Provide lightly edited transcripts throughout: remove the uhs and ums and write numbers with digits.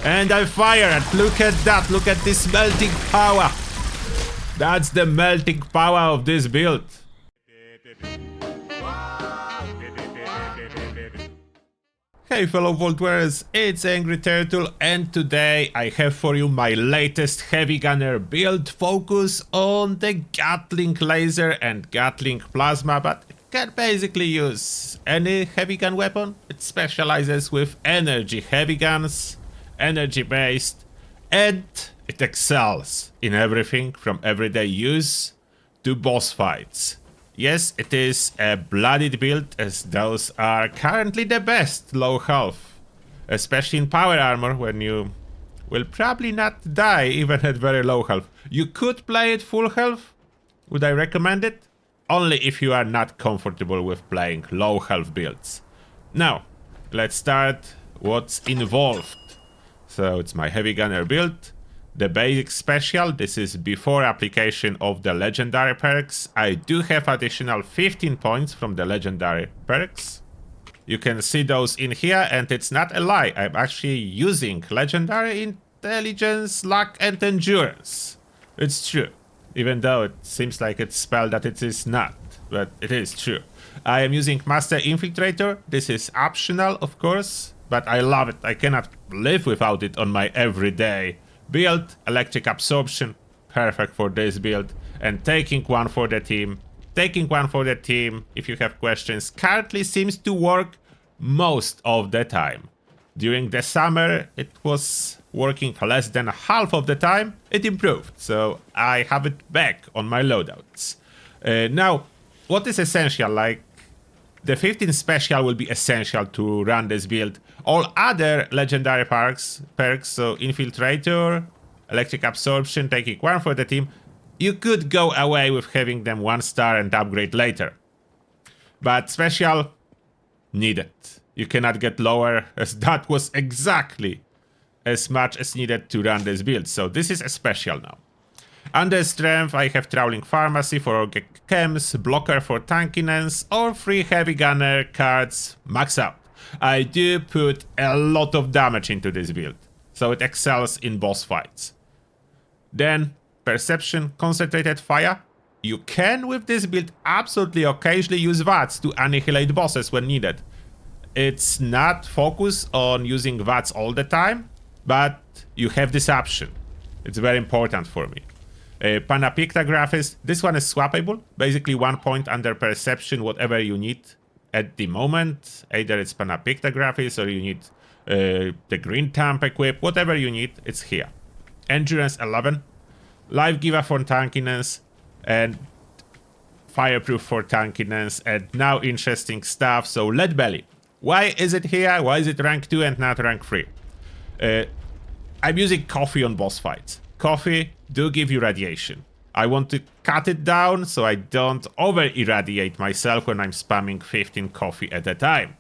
And I fire it. Look at that. Look at this melting power. That's the melting power of this build. Hey fellow Vault Wearers, it's Angry Turtle, and today I have for you my latest heavy gunner build. Focus on the Gatling laser and Gatling plasma, but it can basically use any heavy gun weapon. It specializes with energy heavy guns, energy based, and it excels in everything from everyday use to boss fights. Yes, it is a bloodied build, as those are currently the best low health, especially in power armor, when you will probably not die even at very low health. You could play it full health. Would I recommend it? Only if you are not comfortable with playing low health builds. Now, let's start what's involved. So it's my heavy gunner build. The basic special, this is before application of the legendary perks. I do have additional 15 points from the legendary perks. You can see those in here, and it's not a lie. I'm actually using legendary intelligence, luck, and endurance. It's true, even though it seems like it's spelled that it is not, but it is true. I am using Master Infiltrator. This is optional, of course, but I love it. I cannot live without it on my everyday build. Electric absorption, perfect for this build. And taking one for the team. Taking one for the team, if you have questions, currently seems to work most of the time. During the summer, it was working less than half of the time. It improved, so I have it back on my loadouts. Now, what is essential? Like, the 15 special will be essential to run this build. All other legendary perks, so Infiltrator, Electric Absorption, taking one for the team, you could go away with having them 1 star and upgrade later. But special, needed. You cannot get lower, as that was exactly as much as needed to run this build. So this is a special now. Under strength, I have Trawling Pharmacy for chems, blocker for tankiness, or 3 heavy gunner cards max out. I do put a lot of damage into this build, so it excels in boss fights. Then, perception, concentrated fire. You can with this build absolutely occasionally use VATS to annihilate bosses when needed. It's not focused on using VATS all the time, but you have this option. It's very important for me. Panapictographist, this one is swappable. Basically 1 point under perception, whatever you need at the moment. Either it's Panapictographist or you need the green tamp equip, whatever you need, it's here. Endurance 11, Life Giver for tankiness, and Fireproof for tankiness, and now interesting stuff. So Lead Belly. Why is it here? Why is it rank 2 and not rank 3? I'm using coffee on boss fights. Coffee do give you radiation. I want to cut it down so I don't over-irradiate myself when I'm spamming 15 coffee at a time.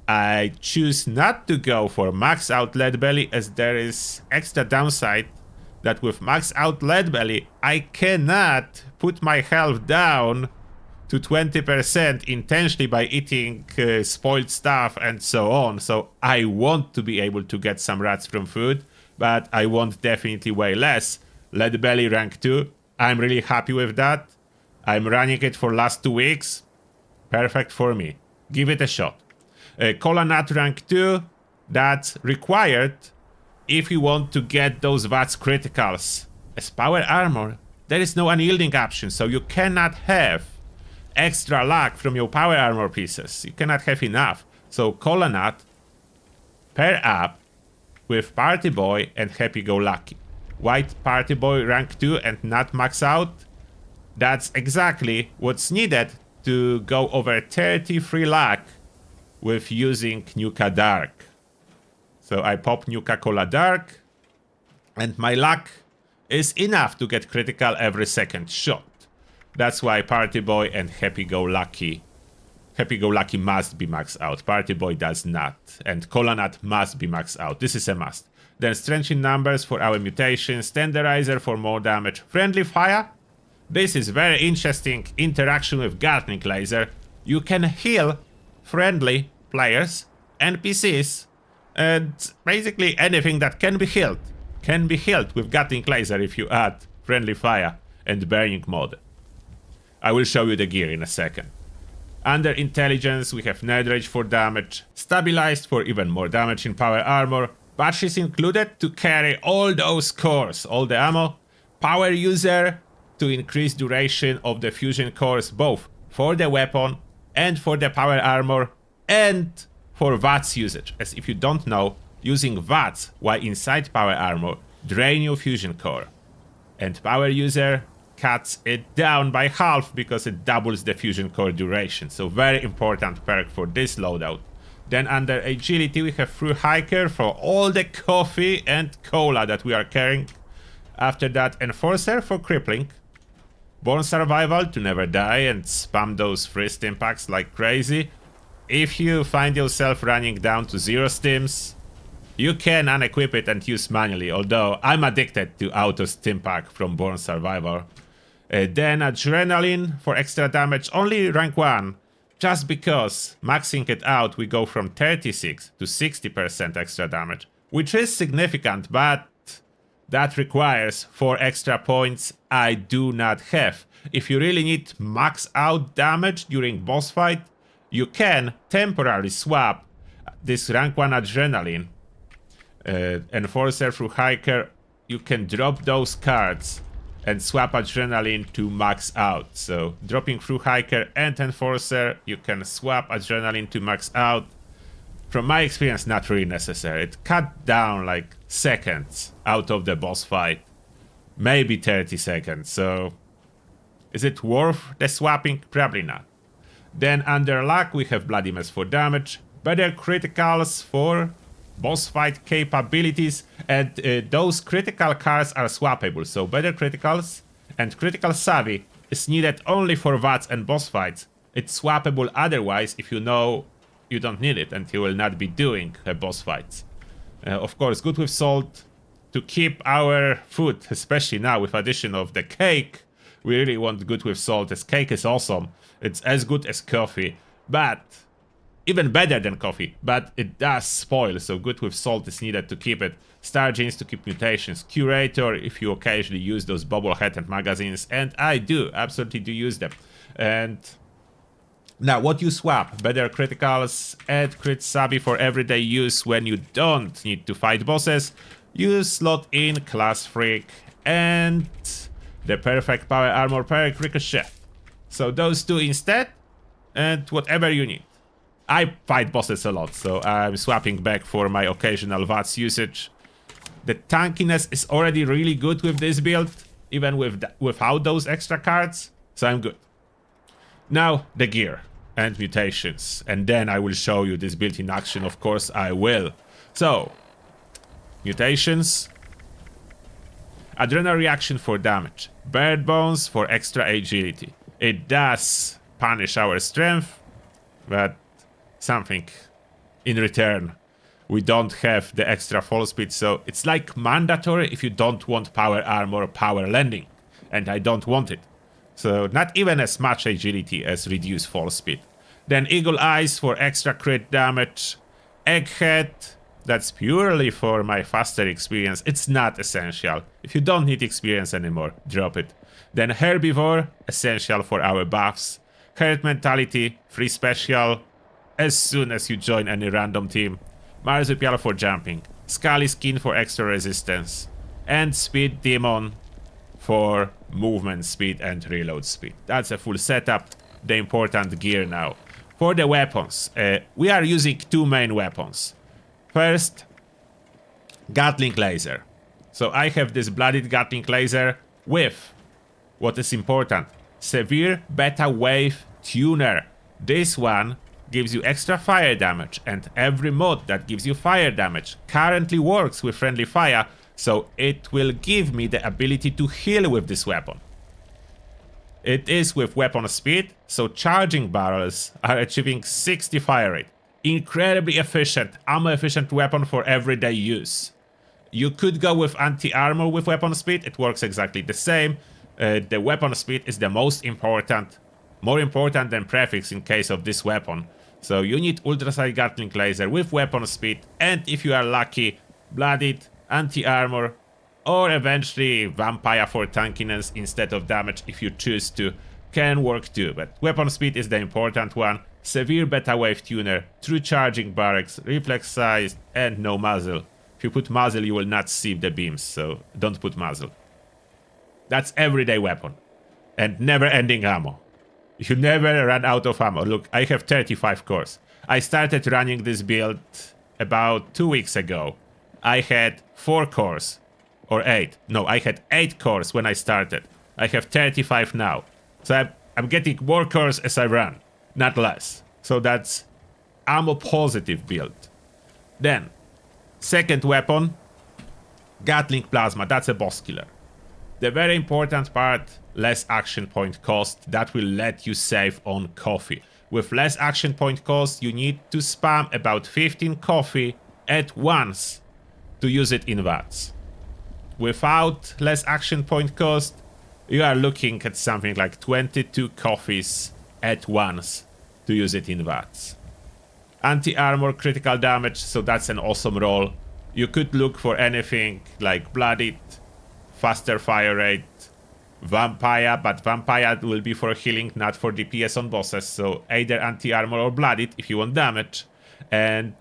I choose not to go for max out Lead Belly, as there is extra downside that with max out Lead Belly I cannot put my health down to 20% intentionally by eating spoiled stuff and so on. So I want to be able to get some rats from food, but I want definitely way less. Lead Belly rank 2, I'm really happy with that. I'm running it for last 2 weeks. Perfect for me. Give it a shot. Cola Nut rank 2, that's required if you want to get those VATS criticals. As power armor, there is no unyielding option, so you cannot have extra luck from your power armor pieces. You cannot have enough. So Cola Nut, pair up with Party Boy and Happy Go Lucky. White Party Boy rank 2 and not max out. That's exactly what's needed to go over 33 luck with using Nuka Dark. So I pop Nuka Cola Dark, and my luck is enough to get critical every second shot. That's why Party Boy and Happy Go Lucky must be maxed out. Party Boy does not. And Cola Nut must be maxed out. This is a must. Then Strengthening Numbers for our Mutations. Tenderizer for more damage. Friendly Fire. This is very interesting interaction with Gatling laser. You can heal friendly players, NPCs, And basically anything that can be healed with Gatling laser if you add friendly fire and burning mode. I will show you the gear in a second. Under intelligence we have nerd rage for damage, stabilized for even more damage in power armor, batteries included to carry all those cores, all the ammo, power user to increase duration of the fusion cores both for the weapon and for the power armor, and for VATS usage, as if you don't know, using VATS while inside power armor drain your fusion core. And power user cuts it down by half because it doubles the fusion core duration, so very important perk for this loadout. Then under agility we have through hiker for all the coffee and cola that we are carrying. After that enforcer for crippling, born survival to never die and spam those free stim packs like crazy. If you find yourself running down to 0 stims, you can unequip it and use manually, although I'm addicted to auto stim pack from Born Survivor. Then adrenaline for extra damage, only rank 1, just because maxing it out we go from 36 to 60% extra damage, which is significant, but that requires 4 extra points I do not have. If you really need max out damage during boss fight, you can temporarily swap this rank 1 adrenaline enforcer through hiker. You can drop those cards and swap adrenaline to max out. So dropping through hiker and enforcer, you can swap adrenaline to max out. From my experience, not really necessary. It cut down like seconds out of the boss fight, maybe 30 seconds. So is it worth the swapping? Probably not. Then under luck we have Bloody Mess for damage, better criticals for boss fight capabilities, and those critical cards are swappable, so better criticals and critical savvy is needed only for VATS and boss fights. It's swappable otherwise if you know you don't need it and you will not be doing boss fights. Of course, good with salt to keep our food, especially now with addition of the cake. We really want good with salt, as cake is awesome. It's as good as coffee, but even better than coffee, but it does spoil, so good with salt is needed to keep it. Star Genes to keep mutations. Curator if you occasionally use those bobblehead and magazines, and I do, absolutely do use them. And now what you swap? Better criticals, add crit savvy for everyday use when you don't need to fight bosses. You slot in class freak and the perfect power armor perk ricochet. So those two instead, and whatever you need. I fight bosses a lot, so I'm swapping back for my occasional VATS usage. The tankiness is already really good with this build, even without those extra cards, so I'm good. Now the gear and mutations, and then I will show you this build in action, of course I will. So, mutations. Adrenal reaction for damage. Bird bones for extra agility. It does punish our strength, but something in return. We don't have the extra fall speed, so it's like mandatory if you don't want power armor, power landing, and I don't want it. So not even as much agility as reduced fall speed. Then Eagle Eyes for extra crit damage. Egghead, that's purely for my faster experience. It's not essential. If you don't need experience anymore, drop it. Then Herbivore, essential for our buffs. Herd Mentality, free special as soon as you join any random team. Marsupial for jumping. Scaly Skin for extra resistance. And Speed Demon for movement speed and reload speed. That's a full setup. The important gear now. For the weapons, we are using 2 main weapons. First, Gatling laser. So I have this blooded Gatling laser with, what is important, severe beta wave tuner. This one gives you extra fire damage, and every mod that gives you fire damage currently works with friendly fire, so it will give me the ability to heal with this weapon. It is with weapon speed, so charging barrels are achieving 60 fire rate. Incredibly efficient, ammo efficient weapon for everyday use. You could go with anti-armor with weapon speed, it works exactly the same. The weapon speed is the most important, more important than prefix in case of this weapon. So you need ultrasonic Gatling laser with weapon speed, and if you are lucky, blooded, anti-armor, or eventually vampire for tankiness instead of damage if you choose to, can work too. But weapon speed is the important one. Severe beta wave tuner, true charging barracks, reflex size, and no muzzle. If you put muzzle, you will not see the beams, so don't put muzzle. That's everyday weapon. And never ending ammo. You never run out of ammo. Look, I have 35 cores. I started running this build about 2 weeks ago. I had 4 cores. Or 8. No, I had 8 cores when I started. I have 35 now. So I'm getting more cores as I run. Not less. So that's ammo positive build. Then, second weapon, Gatling plasma. That's a boss killer. The very important part, less action point cost. That will let you save on coffee. With less action point cost, you need to spam about 15 coffee at once to use it in VATS. Without less action point cost, you are looking at something like 22 coffees at once to use it in VATS. Anti-armor critical damage, so that's an awesome roll. You could look for anything like blooded, faster fire rate, vampire, but vampire will be for healing, not for DPS on bosses, so either anti-armor or blooded if you want damage, and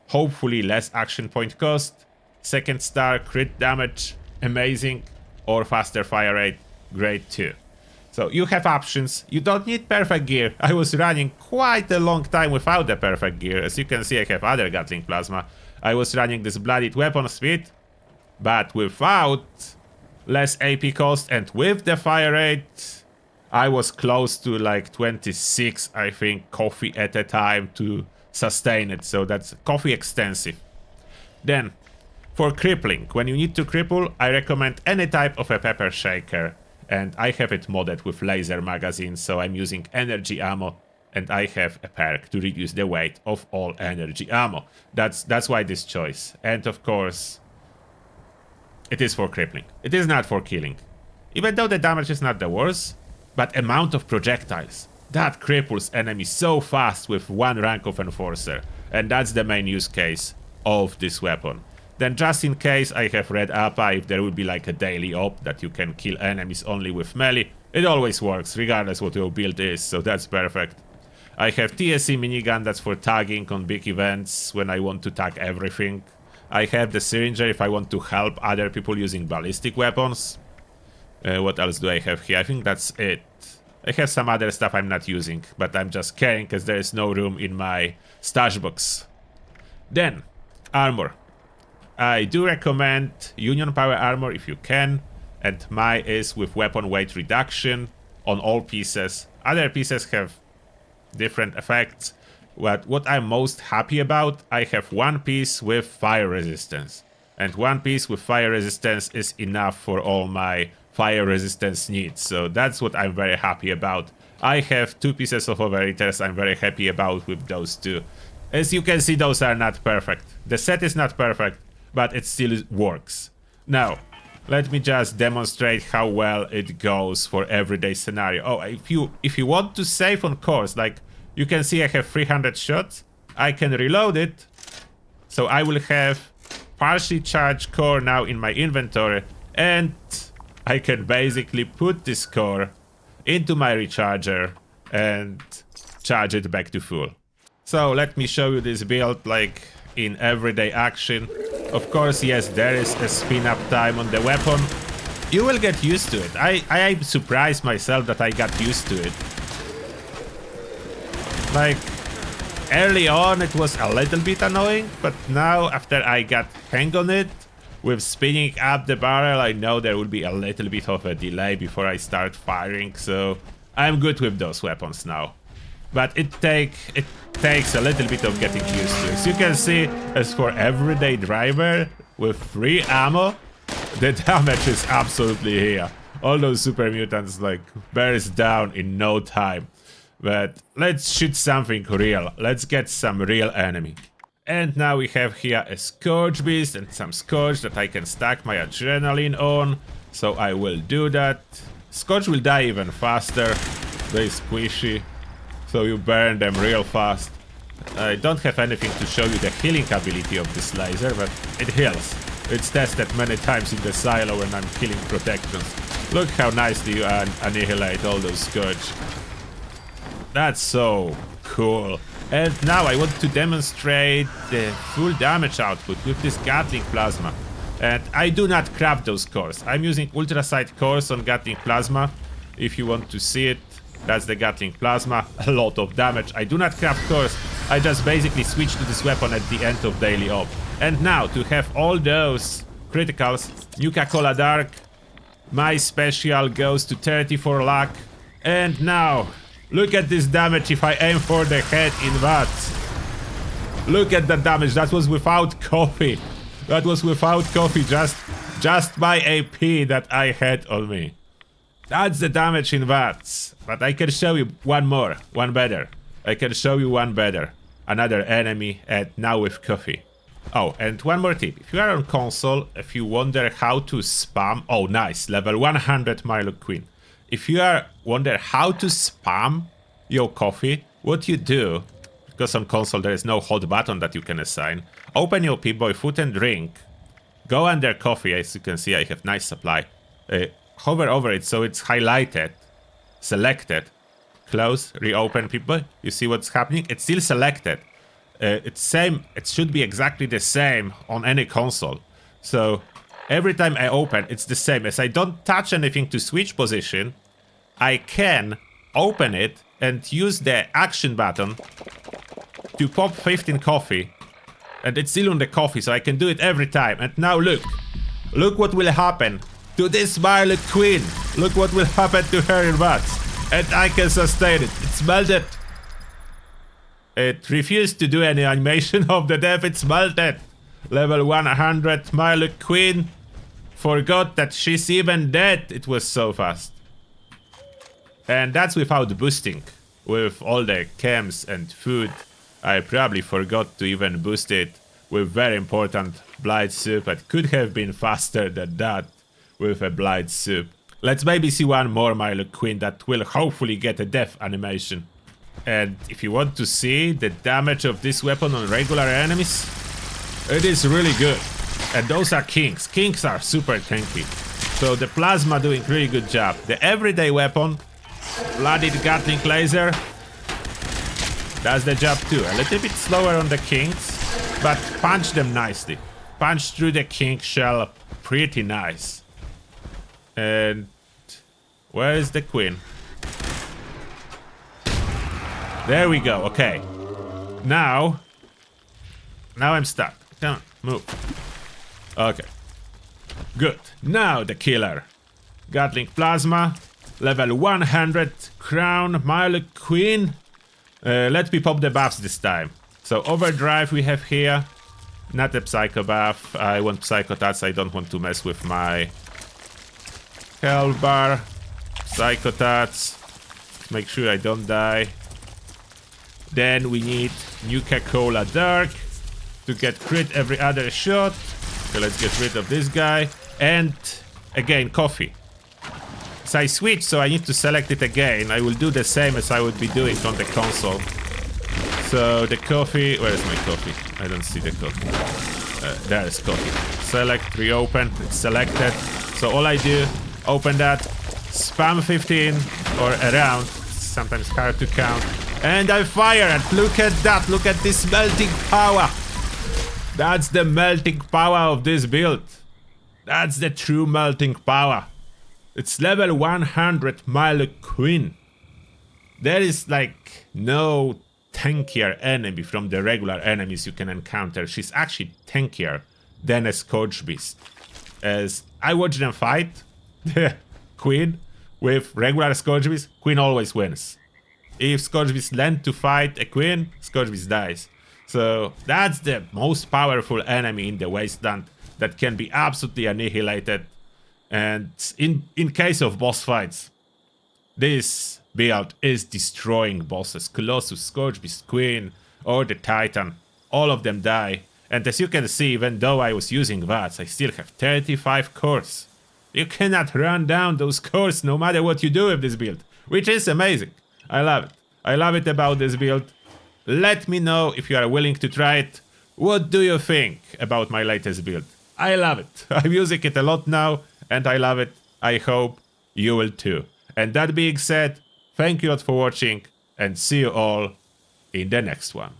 hopefully less action point cost. Second star, crit damage, amazing, or faster fire rate, great too. So you have options. You don't need perfect gear. I was running quite a long time without the perfect gear. As you can see, I have other Gatling plasma. I was running this blooded weapon speed, but without less AP cost and with the fire rate, I was close to like 26, I think, coffee at a time to sustain it. So that's coffee extensive. Then, for crippling, when you need to cripple, I recommend any type of a pepper shaker. And I have it modded with laser magazines, so I'm using energy ammo. And I have a perk to reduce the weight of all energy ammo. That's why this choice. And of course, it is for crippling. It is not for killing. Even though the damage is not the worst, but amount of projectiles. That cripples enemies so fast with 1 rank of Enforcer. And that's the main use case of this weapon. Then just in case I have Red APA, if there will be like a daily op that you can kill enemies only with melee, it always works, regardless what your build is, so that's perfect. I have TSE minigun, that's for tagging on big events when I want to tag everything. I have the Syringer if I want to help other people using ballistic weapons. What else do I have here? I think that's it. I have some other stuff I'm not using, but I'm just carrying because there is no room in my stash box. Then, armor. I do recommend Union Power Armor if you can, and mine is with weapon weight reduction on all pieces. Other pieces have different effects. What I'm most happy about, I have one piece with fire resistance. And one piece with fire resistance is enough for all my fire resistance needs. So that's what I'm very happy about. I have 2 pieces of overeaters I'm very happy about with those 2. As you can see, those are not perfect. The set is not perfect, but it still works. Now, let me just demonstrate how well it goes for everyday scenario. Oh, if you want to save on cores, like you can see I have 300 shots. I can reload it. So I will have partially charged core now in my inventory, and I can basically put this core into my recharger and charge it back to full. So let me show you this build like in everyday action. Of course, yes, there is a spin up time on the weapon. You will get used to it. I surprised myself that I got used to it. Like, early on it was a little bit annoying, but now after I got hang on it, with spinning up the barrel, I know there will be a little bit of a delay before I start firing, so I'm good with those weapons now. But it takes a little bit of getting used to. As you can see, as for everyday driver with free ammo, the damage is absolutely here. All those super mutants like burst down in no time. But let's shoot something real. Let's get some real enemy. And now we have here a Scourge Beast and some Scourge that I can stack my adrenaline on. So I will do that. Scourge will die even faster. They're squishy, so you burn them real fast. I don't have anything to show you the healing ability of this laser, but it heals. It's tested many times in the silo when I'm killing protections. Look how nicely you annihilate all those Scourge. That's so cool. And now I want to demonstrate the full damage output with this Gatling Plasma. And I do not craft those cores. I'm using Ultrasight cores on Gatling Plasma. If you want to see it, that's the Gatling Plasma. A lot of damage. I do not craft cores. I just basically switch to this weapon at the end of daily op. And now, to have all those criticals, Nuka-Cola Dark, my special goes to 34 luck. And now, look at this damage if I aim for the head in watts. Look at the damage. That was without coffee. That was without coffee, just my AP that I had on me. That's the damage in watts. But I can show you one better. I can show you one better. Another enemy, and now with coffee. Oh, and one more tip. If you are on console, if you wonder how to spam... Oh, nice. Level 100 Milo Queen. If you wonder how to spam your coffee, what you do, because on console there is no hot button that you can assign, open your Pip-Boy Food and Drink, go under coffee, as you can see I have nice supply, hover over it so it's highlighted, selected, close, reopen Pip-Boy, you see what's happening? It's still selected. It's same. It should be exactly the same on any console. So every time I open, it's the same. As I don't touch anything to switch position, I can open it and use the action button to pop 15 coffee. And it's still on the coffee, so I can do it every time. And now look. Look what will happen to this Violet Queen. Look what will happen to her in watts. And I can sustain it. It's melted. It refused to do any animation of the death. It's melted. Level 100 Milo Queen forgot that she's even dead. It was so fast. And that's without boosting. With all the chems and food, I probably forgot to even boost it with very important Blight Soup. But could have been faster than that with a Blight Soup. Let's maybe see one more Milo Queen that will hopefully get a death animation. And if you want to see the damage of this weapon on regular enemies, it is really good. And those are kings. Kings are super tanky. So the plasma doing really good job. The everyday weapon, blooded Gatling laser, does the job too. A little bit slower on the kings, but punch them nicely. Punch through the king shell pretty nice. And where is the queen? There we go, okay. Now I'm stuck. Come on, move. Okay. Good. Now the killer. Gatling Plasma. Level 100 Crown Milo Queen. Let me pop the buffs this time. So Overdrive we have here. Not a Psycho buff. I want Psycho Tats. I don't want to mess with my health bar. Psycho Tats. Make sure I don't die. Then we need Nuka-Cola Dark to get crit every other shot. Okay, let's get rid of this guy. And again, coffee. So I switch, so I need to select it again. I will do the same as I would be doing on the console. So the coffee, where is my coffee? I don't see the coffee. There is coffee. Select, reopen, it's selected. So all I do, open that, spam 15 or around, sometimes hard to count. And I fire it. Look at that. Look at this melting power. That's the melting power of this build. That's the true melting power. It's level 100 Milo Queen. There is like no tankier enemy from the regular enemies you can encounter. She's actually tankier than a Scourge Beast. As I watch them fight, the Queen with regular Scourge Beast, Queen always wins. If Scourge Beast land to fight a Queen, Scourge Beast dies. So that's the most powerful enemy in the Wasteland that can be absolutely annihilated. And in case of boss fights, this build is destroying bosses. Colossus, Scourge Beast, Queen, or the Titan. All of them die. And as you can see, even though I was using VATS, I still have 35 cores. You cannot run down those cores no matter what you do with this build, which is amazing. I love it. I love it about this build. Let me know if you are willing to try it. What do you think about my latest build? I love it. I'm using it a lot now, and I love it. I hope you will too. And that being said, thank you a lot for watching, and see you all in the next one.